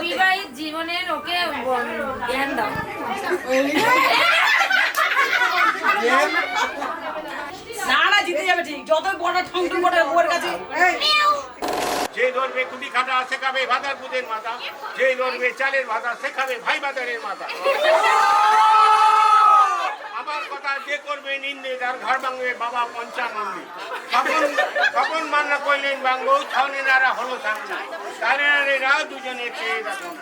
বিবাহিত জীবনের ওকে জ্ঞান দাও। না না জিতে যাবে ঠিক, যতই বড় ঠংঠং করে ওর কাছে। যে ধরবে কুটি খাটা শেখাবে ভাতার পুতের মাথা, যে ধরবে চালের ভাতা শেখাবে ভাই বাজারের মাথা। আমার কথা যে করবে নিন্দে তার ঘর ভাঙবে বাবা পঞ্চানন্দে। তখন মান্না কইলেন বাংবো ছাউনি নারা হলো সামনে, তারে নারীরাও দুজনে চেয়ে দেখুন।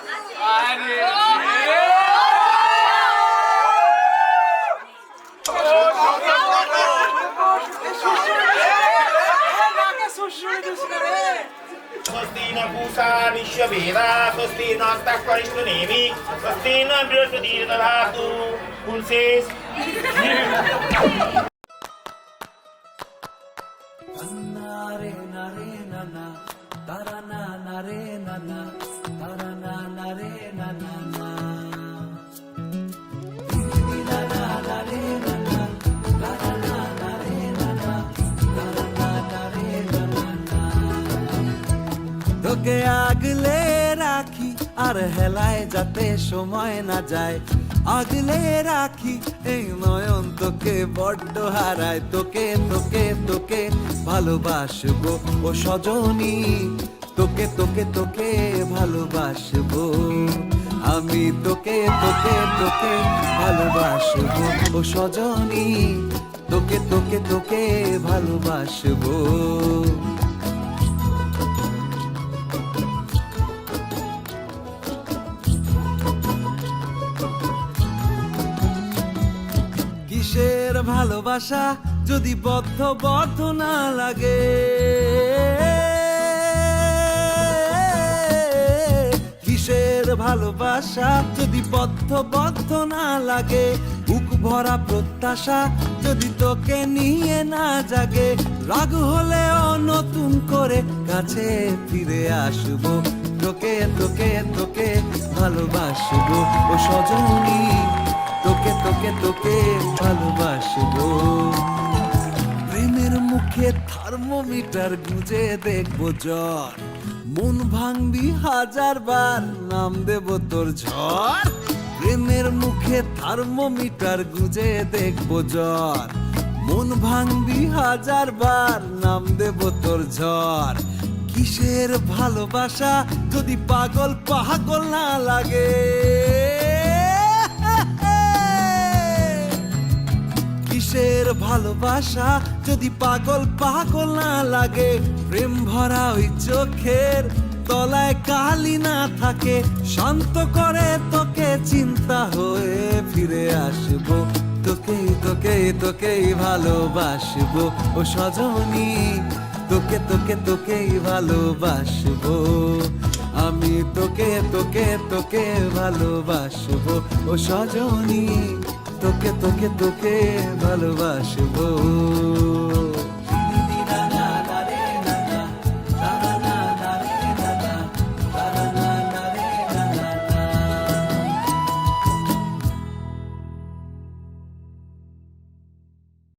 স্বস্তি ন পূষা বিশ্ববেদা, স্বস্তি নস্তাক্ষরিষ্ঠ নেমি, স্বস্তি ন বৃহস্পতির দধাতু। ফুল শেষ। নারে নারে নানা তারা না নারে নানা তারা না নারে নানা না নানা নারে নানা তারা না নারে নানা তারা না নারে নানা না। তোকে আগলে রাখি আর হেলায় যাতে সময় না যায়, আগলে রাখি এই নয়ন তোকে বড্ড হারায়। তোকে তোকে তোকে ভালোবাসবো ও সজনী, তোকে তোকে তোকে ভালোবাসবো আমি, তোকে তোকে তোকে ভালোবাসবো ও সজনী, তোকে তোকে তোকে ভালোবাসবো। কিসের ভালোবাসা যদি বদ্ধ বদ্ধ না লাগে, কিসের ভালোবাসা যদি বদ্ধ বদ্ধ না লাগে, বুক ভরা প্রত্যাশা যদি তোকে নিয়ে না জাগে, রাগ হলেও নতুন করে কাছে ফিরে আসবো, তোকে তোকে তোকে ভালোবাসবো ও সজনী, তোকে তোকে তোকে ভালোবাসবো। প্রেমের মুখে থার্মোমিটার গুঁজে দেখবো জ্বর, মন ভাঙবি 1000 বার নাম দেব তোর ঝড়। প্রেমের মুখে থার্মোমিটার গুঁজে দেখবো জ্বর, মন ভাঙবি 1000 বার নাম দেব তোর ঝড়। কিসের ভালোবাসা যদি পাগল পাগল না লাগে, কিসের ভালোবাসা যদি পাগল পাগল না লাগে, প্রেম ভরা ওই চোখের তলায় কালি না থাকে, শান্ত করে তোকে চিন্তা হয়ে ফিরে আসবো, তোকে তোকে তোকেই ভালোবাসবো ও সজনী, তোকে তোকে তোকেই ভালোবাসবো আমি, তোকে তোকে তোকে ভালোবাসবো ও সজনী, তোকে তোকে তোকে ভালোবাসবো।